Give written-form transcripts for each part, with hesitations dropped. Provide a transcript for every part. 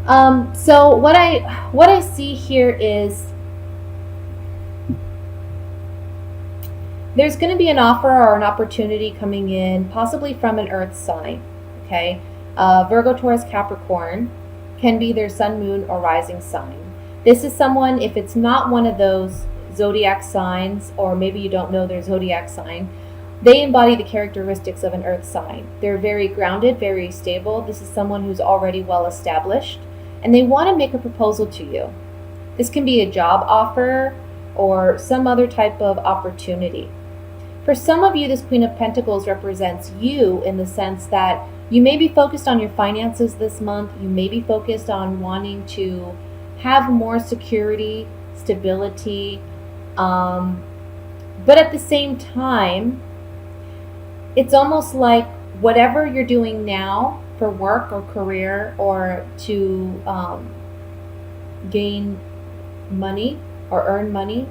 So what I see here is there's going to be an offer or an opportunity coming in, possibly from an earth sign. Okay, Virgo, Taurus, Capricorn can be their sun, moon, or rising sign. This is someone, if it's not one of those zodiac signs, or maybe you don't know their zodiac sign, they embody the characteristics of an earth sign. They're very grounded, very stable. This is someone who's already well established, and they want to make a proposal to you. This can be a job offer or some other type of opportunity. For some of you, this Queen of Pentacles represents you in the sense that you may be focused on your finances this month. You may be focused on wanting to have more security, stability, but at the same time, it's almost like whatever you're doing now for work or career or to gain money or earn money,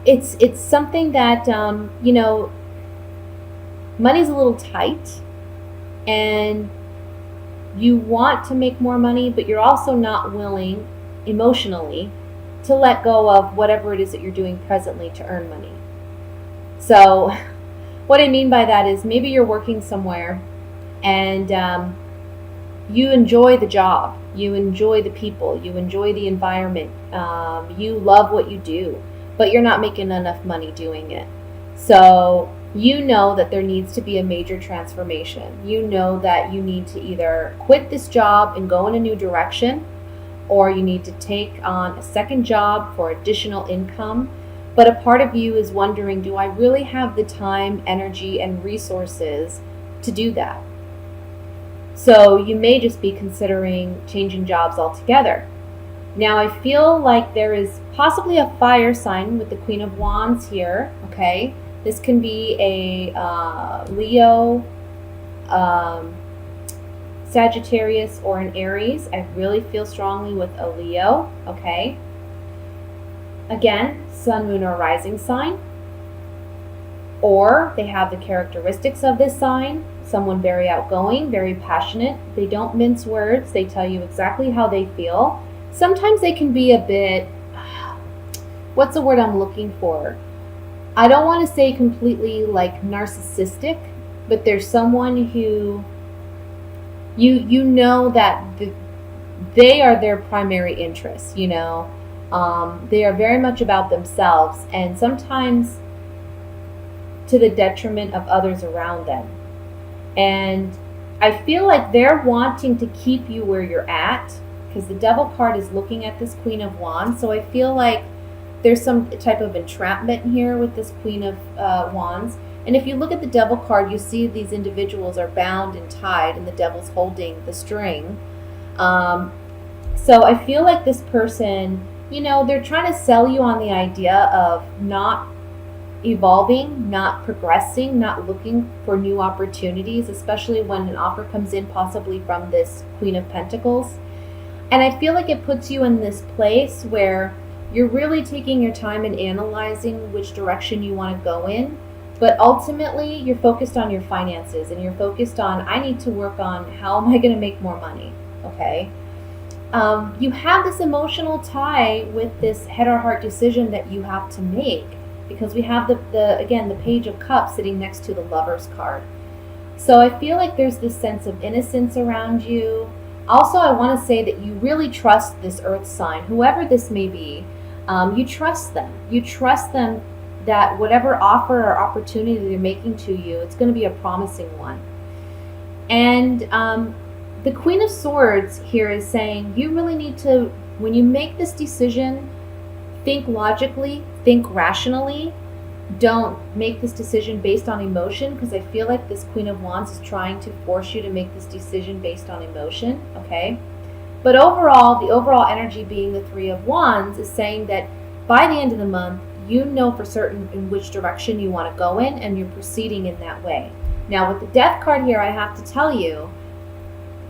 it's something that money's a little tight, and you want to make more money, but you're also not willing emotionally to let go of whatever it is that you're doing presently to earn money. So what I mean by that is maybe you're working somewhere and you enjoy the job, you enjoy the people, you enjoy the environment, you love what you do, but you're not making enough money doing it. So you know that there needs to be a major transformation. You know that you need to either quit this job and go in a new direction, or you need to take on a second job for additional income. But a part of you is wondering, do I really have the time, energy, and resources to do that? So you may just be considering changing jobs altogether. Now I feel like there is possibly a fire sign with the Queen of Wands here, okay? This can be a Leo, Sagittarius, or an Aries. I really feel strongly with a Leo, okay? Again, sun, moon, or rising sign. Or they have the characteristics of this sign. Someone very outgoing, very passionate. They don't mince words. They tell you exactly how they feel. Sometimes they can be a bit, what's the word I'm looking for? I don't want to say completely like narcissistic, but there's someone who you know that they are their primary interest, they are very much about themselves, and sometimes to the detriment of others around them. And I feel like they're wanting to keep you where you're at, because the Devil card is looking at this Queen of Wands. So I feel like there's some type of entrapment here with this Queen of Wands. And if you look at the Devil card, you see these individuals are bound and tied, and the Devil's holding the string. So I feel like this person, they're trying to sell you on the idea of not evolving, not progressing, not looking for new opportunities, especially when an offer comes in possibly from this Queen of Pentacles. And I feel like it puts you in this place where you're really taking your time and analyzing which direction you want to go in. But ultimately, you're focused on your finances, and you're focused on, I need to work on how am I going to make more money, okay? You have this emotional tie with this head or heart decision that you have to make, because we have the Page of Cups sitting next to the Lover's card. So I feel like there's this sense of innocence around you. Also, I want to say that you really trust this earth sign, whoever this may be. You trust them. You trust them that whatever offer or opportunity they're making to you, it's going to be a promising one. And the Queen of Swords here is saying you really need to, when you make this decision, think logically, think rationally. Don't make this decision based on emotion, because I feel like this Queen of Wands is trying to force you to make this decision based on emotion, okay? But overall, the overall energy being the Three of Wands is saying that by the end of the month, you know for certain in which direction you want to go in, and you're proceeding in that way. Now, with the Death card here, I have to tell you,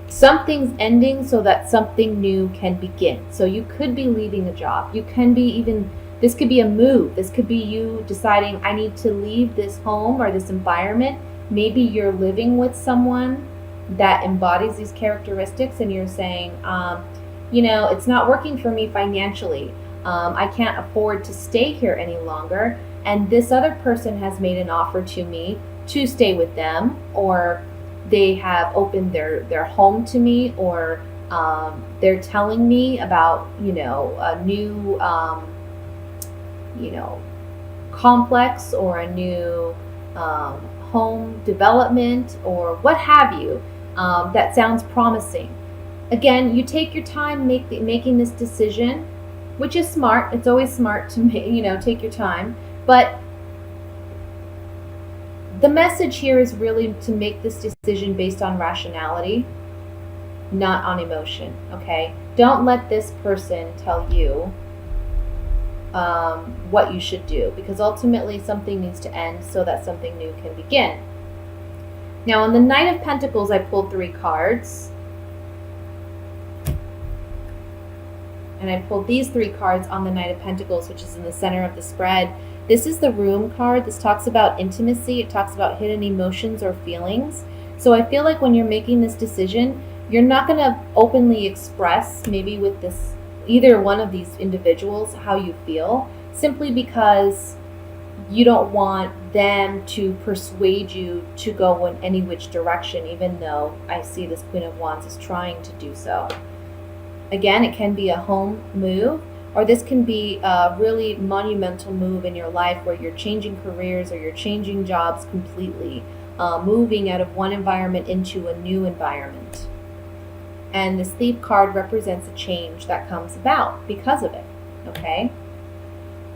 something's ending so that something new can begin. So you could be leaving a job. You can be even, this could be a move. This could be you deciding, I need to leave this home or this environment. Maybe you're living with someone that embodies these characteristics, and you're saying, it's not working for me financially. I can't afford to stay here any longer. And this other person has made an offer to me to stay with them, or they have opened their home to me, or they're telling me about, a new, complex, or a new home development, or what have you, that sounds promising. Again, you take your time making this decision, which is smart. It's always smart to take your time. But the message here is really to make this decision based on rationality, not on emotion, okay? Don't let this person tell you what you should do, because ultimately something needs to end so that something new can begin. Now, on the Knight of Pentacles, I pulled 3 cards. And I pulled these 3 cards on the Knight of Pentacles, which is in the center of the spread. This is the Room card. This talks about intimacy. It talks about hidden emotions or feelings. So I feel like when you're making this decision, you're not going to openly express, maybe with this either one of these individuals, how you feel, simply because you don't want them to persuade you to go in any which direction, even though I see this Queen of Wands is trying to do so. Again, it can be a home move, or this can be a really monumental move in your life where you're changing careers or you're changing jobs completely, moving out of one environment into a new environment. And this Thief card represents a change that comes about because of it, okay?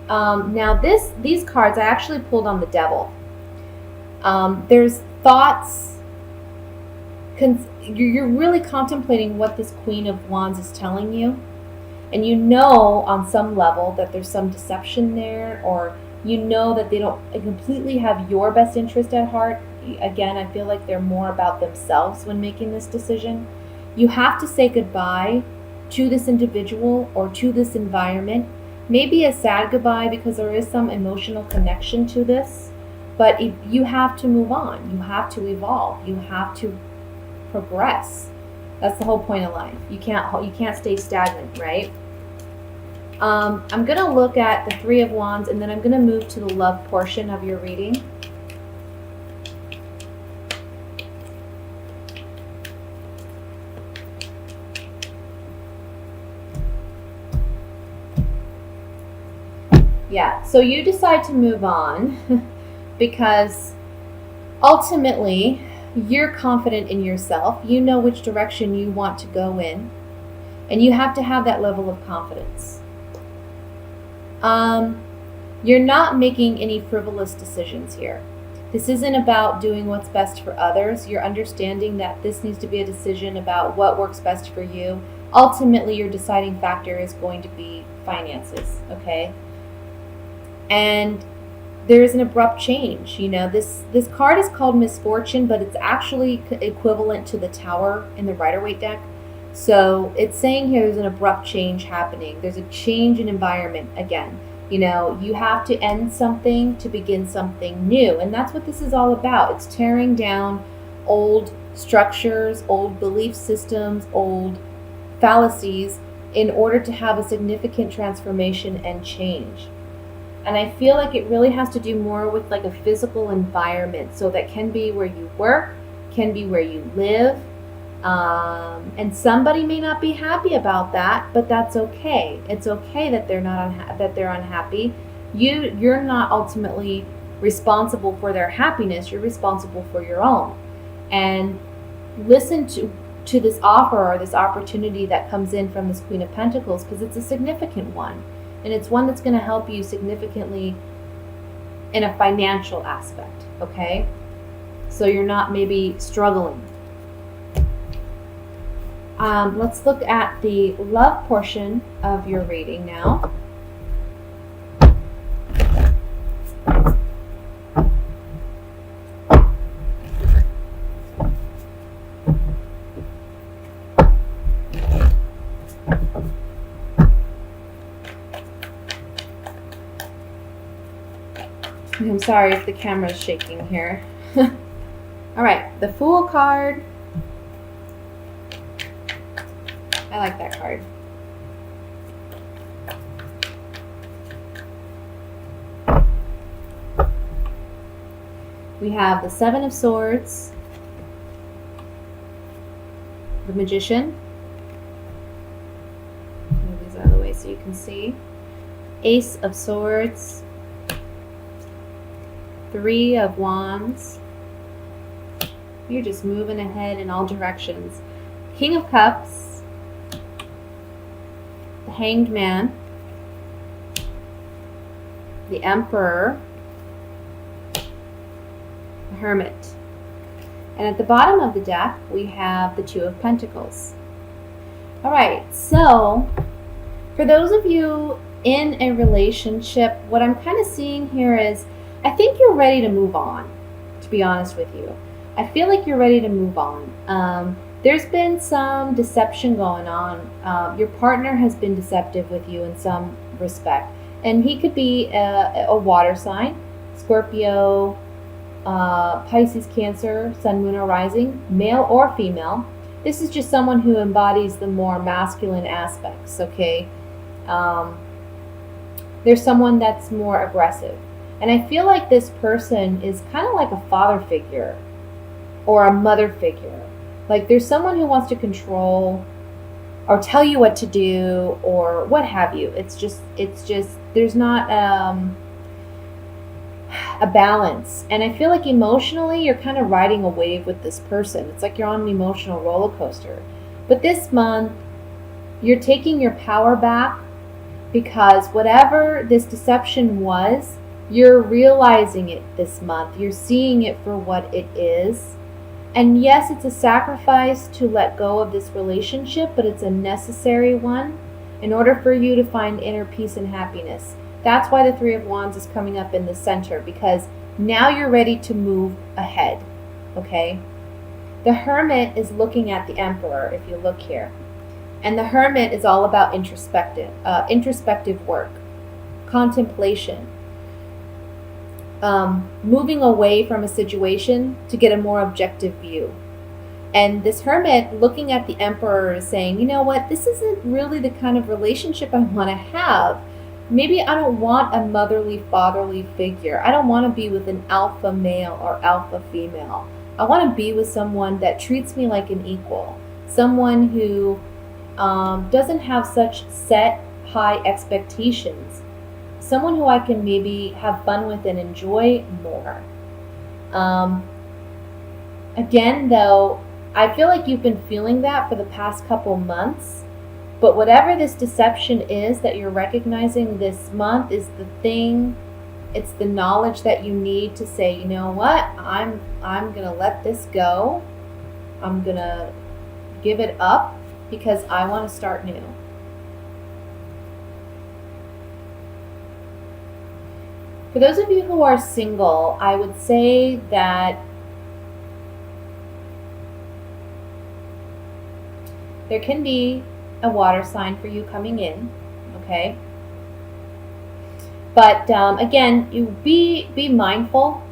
Now these cards, I actually pulled on the Devil. There's thoughts, you're really contemplating what this Queen of Wands is telling you. And you know on some level that there's some deception there, or you know that they don't completely have your best interest at heart. Again, I feel like they're more about themselves when making this decision. You have to say goodbye to this individual or to this environment. Maybe a sad goodbye because there is some emotional connection to this, but you have to move on. You have to evolve. You have to progress. That's the whole point of life. You can't stay stagnant, right? I'm going to look at the 3 of Wands, and then I'm going to move to the love portion of your reading. Yeah, so you decide to move on because ultimately you're confident in yourself. You know which direction you want to go in, and you have to have that level of confidence. You're not making any frivolous decisions here. This isn't about doing what's best for others. You're understanding that this needs to be a decision about what works best for you. Ultimately, your deciding factor is going to be finances, okay? And there is an abrupt change. This card is called Misfortune, but it's actually equivalent to the Tower in the Rider-Waite deck. So it's saying here there's an abrupt change happening. There's a change in environment again. You have to end something to begin something new. And that's what this is all about. It's tearing down old structures, old belief systems, old fallacies in order to have a significant transformation and change. And I feel like it really has to do more with like a physical environment. So that can be where you work, can be where you live. And somebody may not be happy about that, but that's okay. It's okay that they're not that they're unhappy. You're not ultimately responsible for their happiness. You're responsible for your own. And listen to this offer or this opportunity that comes in from this Queen of Pentacles, because it's a significant one. And it's one that's going to help you significantly in a financial aspect, okay? So you're not maybe struggling. Let's look at the love portion of your reading now. I'm sorry if the camera's shaking here. All right, the Fool card, I like that card. We have the Seven of Swords, the Magician. Move these out of the way so you can see. Ace of Swords, Three of Wands. You're just moving ahead in all directions. King of Cups, the Hanged Man, the Emperor, the Hermit. And at the bottom of the deck, we have the Two of Pentacles. All right, so for those of you in a relationship, what I'm kind of seeing here is I think you're ready to move on, to be honest with you. I feel like you're ready to move on. There's been some deception going on. Your partner has been deceptive with you in some respect. And he could be a water sign, Scorpio, Pisces, Cancer, Sun, Moon, or Rising, male or female. This is just someone who embodies the more masculine aspects, okay? There's someone that's more aggressive. And I feel like this person is kind of like a father figure or a mother figure. Like there's someone who wants to control or tell you what to do or what have you. It's just there's not a balance. And I feel like emotionally you're kind of riding a wave with this person. It's like you're on an emotional roller coaster. But this month you're taking your power back because whatever this deception was, you're realizing it this month. You're seeing it for what it is. And yes, it's a sacrifice to let go of this relationship, but it's a necessary one in order for you to find inner peace and happiness. That's why the Three of Wands is coming up in the center, because now you're ready to move ahead, okay? The Hermit is looking at the Emperor, if you look here. And the Hermit is all about introspective work, contemplation. Moving away from a situation to get a more objective view. And this Hermit looking at the Emperor is saying, you know what, this isn't really the kind of relationship I want to have. Maybe I don't want a motherly, fatherly figure. I don't want to be with an alpha male or alpha female. I want to be with someone that treats me like an equal. Someone who doesn't have such set high expectations. Someone who I can maybe have fun with and enjoy more. Again, though, I feel like you've been feeling that for the past couple months. But whatever this deception is that you're recognizing this month is the thing. It's the knowledge that you need to say, you know what? I'm going to let this go. I'm going to give it up because I want to start new. For those of you who are single, I would say that there can be a water sign for you coming in, okay? But again, you be mindful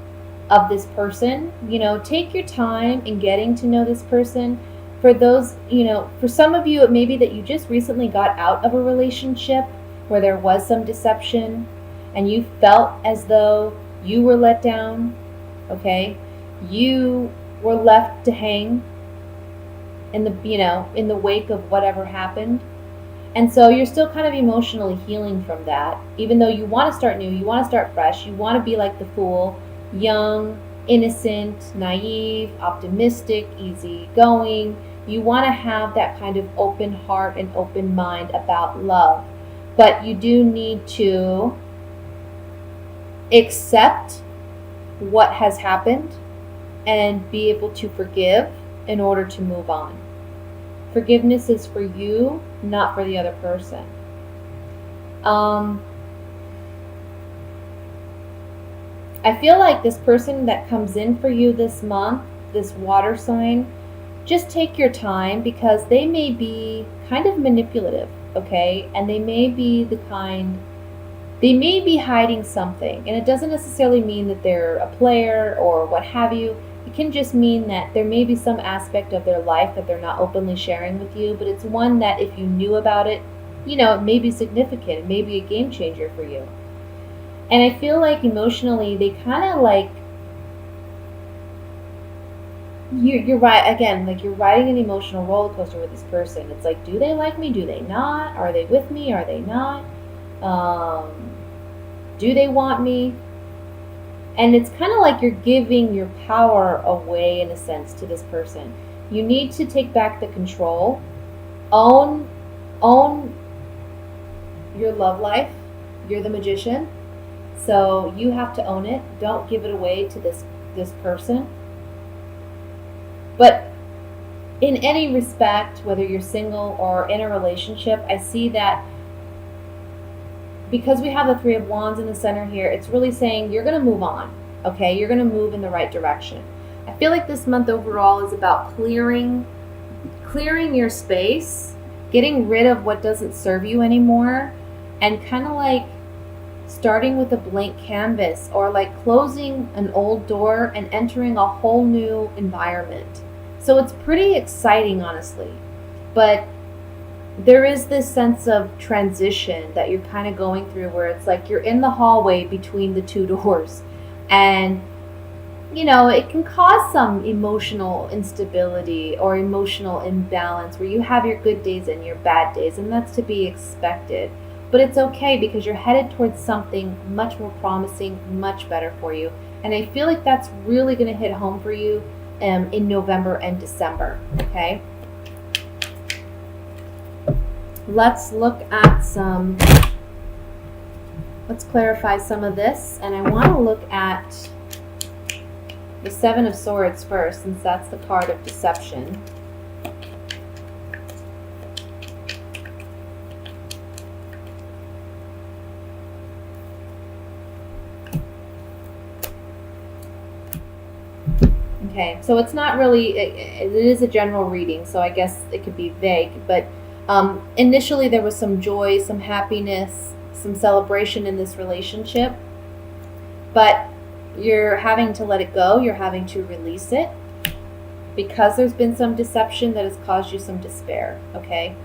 of this person. You know, take your time in getting to know this person. For those, you know, for some of you, it may be that you just recently got out of a relationship where there was some deception, and you felt as though you were let down, okay? You were left to hang in the wake of whatever happened. And so you're still kind of emotionally healing from that. Even though you want to start new, you want to start fresh, you want to be like the Fool, young, innocent, naive, optimistic, easygoing. You want to have that kind of open heart and open mind about love. But you do need to accept what has happened and be able to forgive in order to move on. Forgiveness is for you, not for the other person. I feel like this person that comes in for you this month, this water sign, just take your time because they may be kind of manipulative, okay? And they may be they may be hiding something. And it doesn't necessarily mean that they're a player or what have you. It can just mean that there may be some aspect of their life that they're not openly sharing with you, but it's one that if you knew about it, it may be significant. It may be a game changer for you. And I feel like emotionally, they kind of like, you're right, again, like you're riding an emotional roller coaster with this person. It's like, do they like me? Do they not? Are they with me? Are they not? Do they want me? And it's kind of like you're giving your power away, in a sense, to this person. You need to take back the control. Own your love life. You're the magician. So you have to own it. Don't give it away to this person. But in any respect, whether you're single or in a relationship, I see that because we have the Three of Wands in the center here, it's really saying you're going to move on, okay? You're going to move in the right direction. I feel like this month overall is about clearing your space, getting rid of what doesn't serve you anymore, and kind of like starting with a blank canvas, or like closing an old door and entering a whole new environment. So it's pretty exciting, honestly. But there is this sense of transition that you're kind of going through, where it's like you're in the hallway between the two doors, and it can cause some emotional instability or emotional imbalance, where you have your good days and your bad days, and that's to be expected. But it's okay, because you're headed towards something much more promising, much better for you. And I feel like that's really going to hit home for you in November and December, okay? Let's clarify some of this, and I want to look at the Seven of Swords first, since that's the card of deception. Okay, so it's not really, it is a general reading, so I guess it could be vague, but initially there was some joy, some happiness, some celebration in this relationship, but you're having to let it go, you're having to release it, because there's been some deception that has caused you some despair, okay?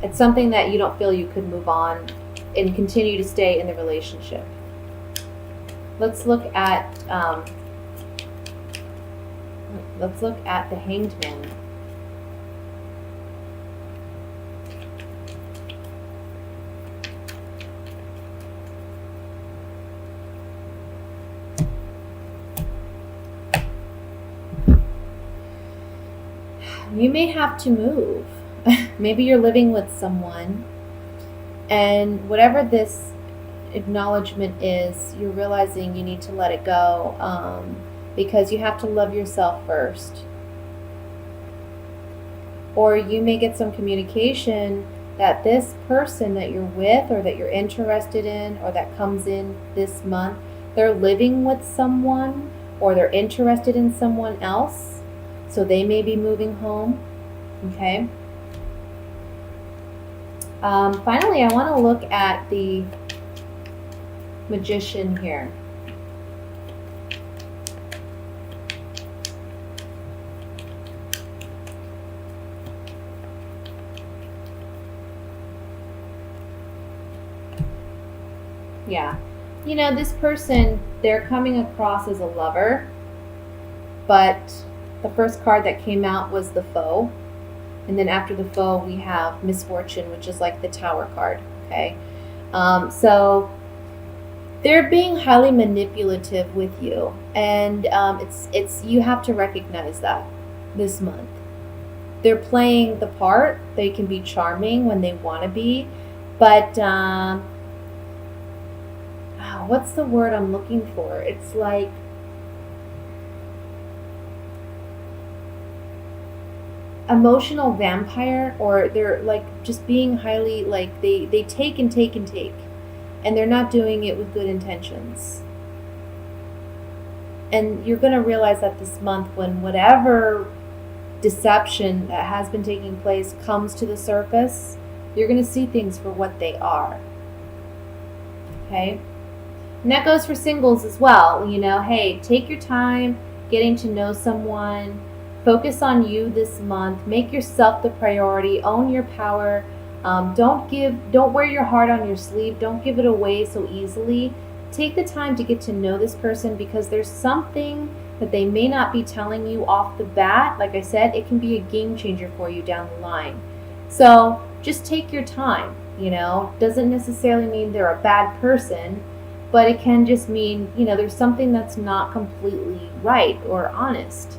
It's something that you don't feel you could move on and continue to stay in the relationship. Let's look at the Hanged Man. You may have to move. Maybe you're living with someone, and whatever this acknowledgement is, you're realizing you need to let it go, because you have to love yourself first. Or you may get some communication that this person that you're with, or that you're interested in, or that comes in this month, they're living with someone, or they're interested in someone else. So they may be moving home, okay? Finally, I want to look at the Magician here. Yeah. This person, they're coming across as a lover, but the first card that came out was the Foe. And then after the Foe, we have Misfortune, which is like the Tower card, okay? So they're being highly manipulative with you. And it's you have to recognize that this month. They're playing the part. They can be charming when they want to be. But what's the word I'm looking for? It's like emotional vampire, or they're like just being highly, like they take and take and take, and they're not doing it with good intentions. And you're going to realize that this month, when whatever deception that has been taking place comes to the surface, you're going to see things for what they are, okay? And that goes for singles as well. Hey, take your time getting to know someone. Focus on you this month. Make yourself the priority. Own your power. Don't wear your heart on your sleeve. Don't give it away so easily. Take the time to get to know this person, because there's something that they may not be telling you off the bat. Like I said, it can be a game changer for you down the line. So just take your time. Doesn't necessarily mean they're a bad person, but it can just mean, there's something that's not completely right or honest.